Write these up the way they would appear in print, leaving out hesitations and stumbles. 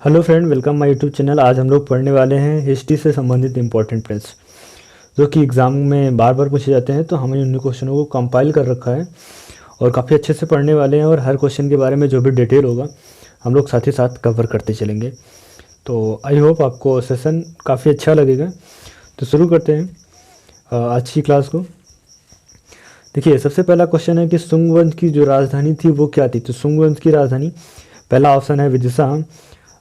Hello friend, welcome my YouTube channel. आज हम लोग पढ़ने वाले हैं हिस्ट्री से संबंधित इंपॉर्टेंट पॉइंट्स जो कि एग्ज़ाम में बार बार पूछे जाते हैं। तो हमने उन क्वेश्चनों को कंपाइल कर रखा है और काफ़ी अच्छे से पढ़ने वाले हैं, और हर क्वेश्चन के बारे में जो भी डिटेल होगा हम लोग साथ ही साथ कवर करते चलेंगे। तो आई होप आपको सेशन काफ़ी अच्छा लगेगा। तो शुरू करते हैं आज की क्लास को। देखिए, सबसे पहला क्वेश्चन है कि सुंग वंश की जो राजधानी थी वो क्या थी। तो सुंग वंश की राजधानी, पहला ऑप्शन है विदिशा,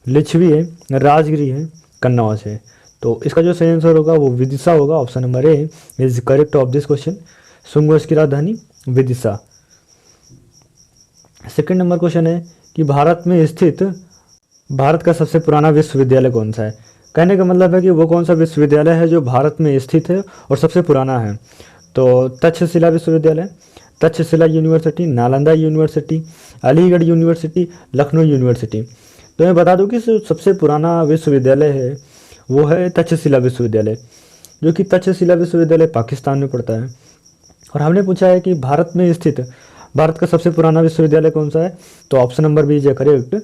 लिच्छवी है, राजगिरी है, कन्नौज है। तो इसका जो सही आंसर होगा वो विदिशा होगा। Option number A is correct of this question. सुंग वंश की राजधानी विदिशा। सेकंड नंबर क्वेश्चन है कि भारत में स्थित भारत का सबसे पुराना विश्वविद्यालय कौन सा है। कहने का मतलब है कि वो कौन सा विश्वविद्यालय है जो भारत में स्थित है और सबसे पुराना है। तो तक्षशिला विश्वविद्यालय, Takshashila university, Nalanda university, Aligarh university, Lucknow university. तो मैं बता दूं कि सबसे पुराना विश्वविद्यालय है वो है तक्षशिला विश्वविद्यालय, जो कि तक्षशिला विश्वविद्यालय पाकिस्तान में पड़ता है। और हमने पूछा है कि भारत में स्थित भारत का सबसे पुराना विश्वविद्यालय कौन सा है। तो option number B is correct,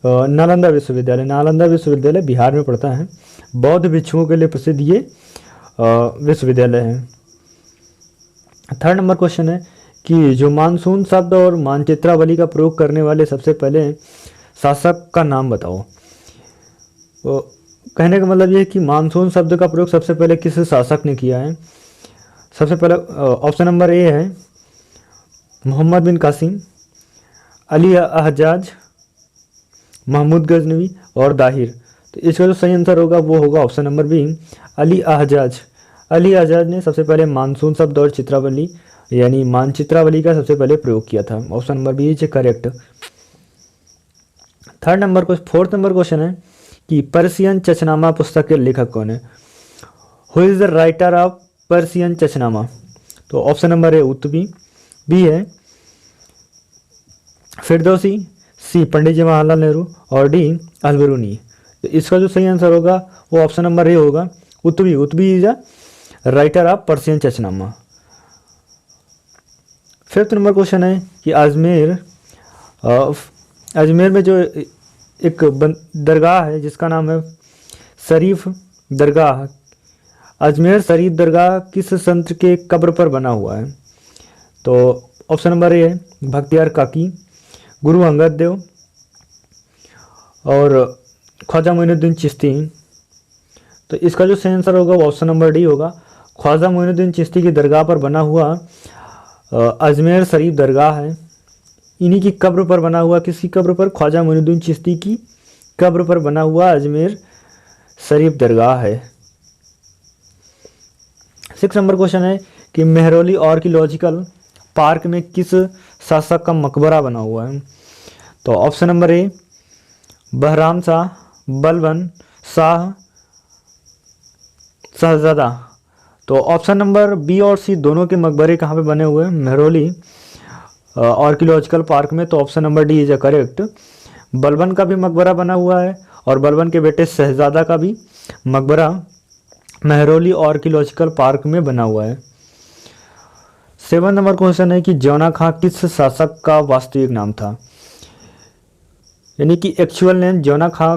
Nalanda विश्वविद्यालय। नालंदा विश्वविद्यालय बिहार में पड़ता है। बौद्ध भिक्षुओं के लिए प्रसिद्ध ये विश्वविद्यालय है। थर्ड नंबर क्वेश्चन है कि जो मानसून शब्द और मानचित्रावली का प्रयोग करने वाले सबसे पहले शासक का नाम बताओ। तो कहने का मतलब ये है कि मानसून शब्द का प्रयोग सबसे पहले किस शासक ने किया है। सबसे पहले ऑप्शन नंबर ए है मोहम्मद बिन कासिम, अली अहजाज, महमूद गजनवी और दाहिर। तो इसका जो सही आंसर होगा वो होगा option number B, Ali Ahjaj. Ali Ahjaj ने सबसे पहले मानसून शब्द और चित्रावली यानी मानचित्रावली का सबसे पहले प्रयोग किया था। Option number B is correct. Fourth number question है कि पर्शियन चचनामा पुस्तक के लेखक कौन है। Who is the writer of Persian Chachnama. तो option number A Utbi, B है फिरदौसी, सी पंडित जवाहरलाल नेहरू और डी अलबरूनी। तो इसका जो सही आंसर होगा वो ऑप्शन नंबर ए होगा Utbi. Utbi is the writer of Persian Chachnama. Fifth number question है कि अजमेर में जो एक दरगाह है जिसका नाम है शरीफ दरगाह, अजमेर शरीफ दरगाह किस संत के कब्र पर बना हुआ है। तो ऑप्शन नंबर ए है बख्तियार काकी, गुरु अंगद देव और ख्वाजा मोइनुद्दीन चिश्ती। तो इसका जो सही आंसर होगा वो ऑप्शन नंबर डी होगा। ख्वाजा मोइनुद्दीन चिश्ती की दरगाह पर बना हुआ अजमेर शरीफ दरगाह है। इन्हीं की कब्र पर बना हुआ, किसकी कब्र पर, ख्वाजा मोइनुद्दीन चिश्ती की कब्र पर बना हुआ अजमेर शरीफ दरगाह है। 6 नंबर क्वेश्चन है कि मेहरौली आर्कियोलॉजिकल पार्क में किस शासक का मकबरा बना हुआ है। तो option number A Bahram Shah, Balban Shah, शहजादा। तो ऑप्शन नंबर बी और सी दोनों के मकबरे कहाँ पे बने हुए हैं, मेहरौली आर्कियोलॉजिकल पार्क में। तो option number D is correct. Balban का भी मकबरा बना हुआ है और बलबन के बेटे शहजादा का भी मकबरा मेहरौली आर्कियोलॉजिकल पार्क में बना हुआ है। 7 नंबर क्वेश्चन है कि जौना खां किस शासक का वास्तविक नाम था, यानी कि एक्चुअल नेम जौना खां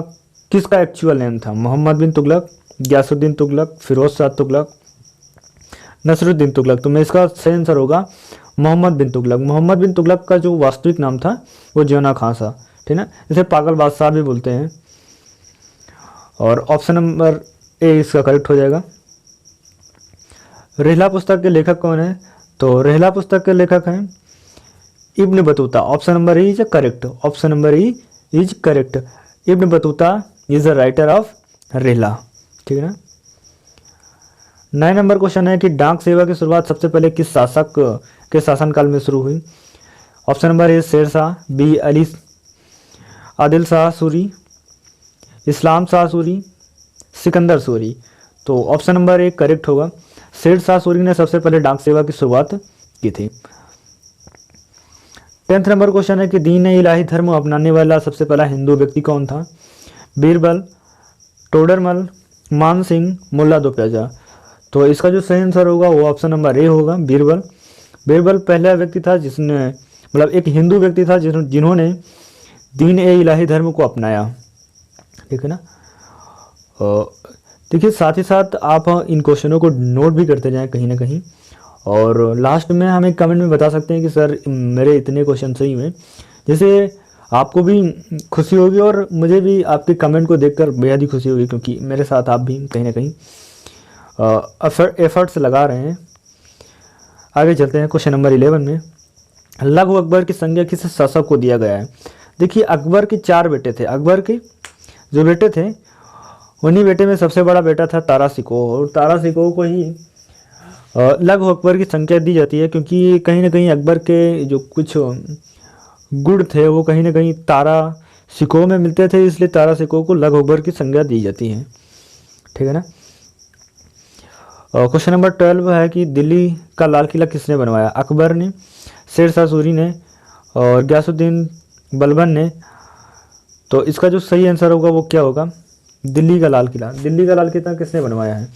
किसका एक्चुअल नेम था। मोहम्मद बिन तुगलक, गयासुद्दीन तुगलक, फिरोज शाह तुगलक, नसरुद्दीन तुगलक। तो मैं इसका सही आंसर होगा मोहम्मद बिन तुगलक। मोहम्मद बिन तुगलक का जो वास्तविक नाम था वो जौना खां था, ठीक है। इसे पागल बादशाह भी बोलते हैं। और ऑप्शन नंबर ए इसका करेक्ट हो जाएगा। रेहला पुस्तक के लेखक कौन है। तो रेहला पुस्तक के लेखक हैं Ibn Battuta. Option number E is correct. Option number E is correct. Ibn Battuta is the writer of Rihla, ठीक है ना। 9 नंबर क्वेश्चन है कि डाक सेवा की शुरुआत सबसे पहले किस शासक के शासनकाल में शुरू हुई। ऑप्शन नंबर ए शेर शाह, बी आदिल शाह सूरी, इस्लाम शाह सूरी, सिकंदर सूरी। तो ऑप्शन नंबर ए करेक्ट होगा। शेर शाह सूरी ने सबसे पहले डाक सेवा की शुरुआत की थी। 10th नंबर क्वेश्चन है कि दीन इलाही धर्म अपनाने वाला सबसे पहला हिंदू व्यक्ति कौन था। बीरबल, टोडरमल, मान सिंह, मुल्ला दो प्याजा। तो इसका जो सही आंसर होगा वो ऑप्शन नंबर ए होगा बीरबल। बीरबल पहला व्यक्ति था जिसने मतलब एक हिंदू व्यक्ति था जिन्होंने दीन ए इलाही धर्म को अपनाया। ठीक है ना। देखिए साथ ही साथ आप इन क्वेश्चनों को नोट भी करते जाएं कहीं ना कहीं, और लास्ट में हमें कमेंट में बता सकते हैं कि सर मेरे इतने क्वेश्चन सही हुए। जैसे आपको भी खुशी होगी और मुझे भी आपके कमेंट को देखकर बेहद ही खुशी होगी, क्योंकि मेरे साथ आप भी कहीं ना कहीं एफर्ट्स लगा रहे हैं। आगे चलते हैं क्वेश्चन नंबर 11 में। लघु अकबर की संज्ञा किस शासक को दिया गया है? देखिए अकबर के 4 बेटे थे। अकबर के जो बेटे थे उन्हीं बेटे में सबसे बड़ा बेटा था तारा शिकोह, और तारा शिकोह को ही लघु अकबर की संख्या दी जाती है, क्योंकि कहीं ना कहीं अकबर के जो कुछ गुण थे वो कहीं ना कहीं तारा शिकोह में मिलते थे, इसलिए तारा शिकोह को लघु अकबर की संज्ञा दी जाती है। ठीक है ना। क्वेश्चन नंबर 12 है कि दिल्ली का लाल किला किसने बनवाया? अकबर ने, शेर शाह सूरी ने और गयासुद्दीन बलबन ने। तो इसका जो सही आंसर होगा वो क्या होगा? दिल्ली का लाल किला। दिल्ली का लाल किला किसने बनवाया है?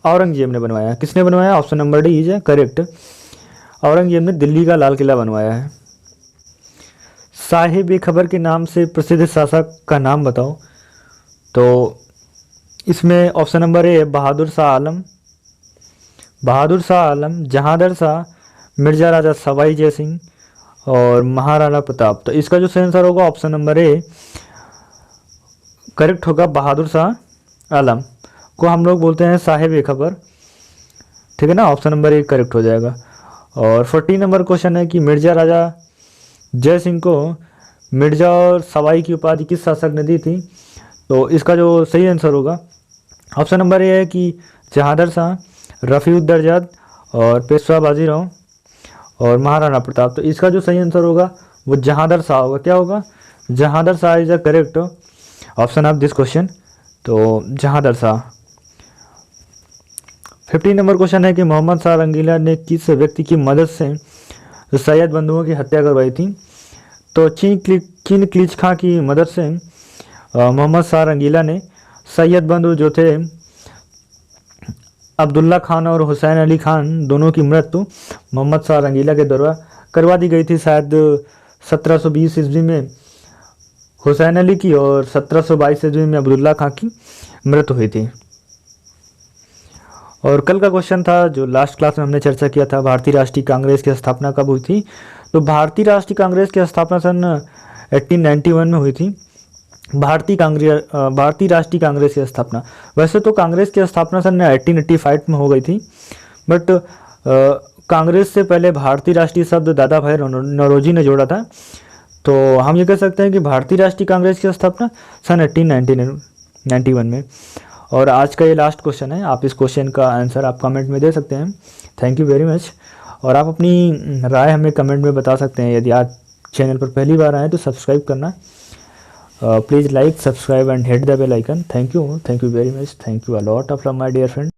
औरंगजेब ने बनवाया। किसने बनवाया? Option number D is correct. Aurangzeb ने दिल्ली का लाल किला बनवाया है। साहिब खबर के नाम से प्रसिद्ध शासक का नाम बताओ। तो इसमें ऑप्शन नंबर ए बहादुर शाह आलम, बहादुर शाह आलम, जहांगीर शाह, मिर्जा राजा सवाई जय सिंह और महाराणा प्रताप। तो इसका जो सही आंसर होगा ऑप्शन नंबर ए करेक्ट होगा। बहादुर शाह आलम को हम लोग बोलते हैं साहिब खबर। ठीक है ना। ऑप्शन नंबर ए करेक्ट हो जाएगा। और 14 नंबर क्वेश्चन है कि मिर्जा राजा जय सिंह को मिर्जा और सवाई की उपाधि किस शासक ने दी थी? तो इसका जो सही आंसर होगा ऑप्शन नंबर ए है कि जहांगीर शाह, रफ़ीउद्दर्जाद और पेशवा बाजीराव और महाराणा प्रताप। तो इसका जो सही आंसर होगा वो जहांगीर शाह होगा। क्या होगा? Jahangir Shah is the correct option of this question. तो जहांगीर शाह। 15 नंबर क्वेश्चन है कि मोहम्मद शाह रंगीला ने किस व्यक्ति की मदद से सैयद बंधुओं की हत्या करवाई थी? तो किन क्लीच खां की मदद से मोहम्मद शाह रंगीला ने सैयद बंधु जो थे अब्दुल्ला खान और हुसैन अली खान दोनों की मृत्यु मोहम्मद शाह रंगीला के द्वारा करवा दी गई थी। शायद 1720 ईस्वी में हुसैन अली की और 1722 ईस्वी में अब्दुल्ला खान की मृत्यु हुई थी। और कल का क्वेश्चन था जो लास्ट क्लास में हमने चर्चा किया था, भारतीय राष्ट्रीय कांग्रेस की स्थापना कब हुई थी? तो भारतीय राष्ट्रीय कांग्रेस की स्थापना सन 1891 में हुई थी। भारतीय राष्ट्रीय कांग्रेस की स्थापना, वैसे तो कांग्रेस की स्थापना सन 1885 में हो गई थी, बट कांग्रेस से पहले भारतीय राष्ट्रीय शब्द दादा भाई नौरोजी ने जोड़ा था। तो हम ये कह सकते हैं कि भारतीय राष्ट्रीय कांग्रेस की स्थापना सन 1891 में। और आज का ये लास्ट क्वेश्चन है। आप इस क्वेश्चन का आंसर आप कमेंट में दे सकते हैं। Thank you very much. और आप अपनी राय हमें कमेंट में बता सकते हैं। यदि आप चैनल पर पहली बार आए तो सब्सक्राइब करना। Please like, subscribe and hit the bell icon. Thank you very much. Thank you a lot of my dear friend.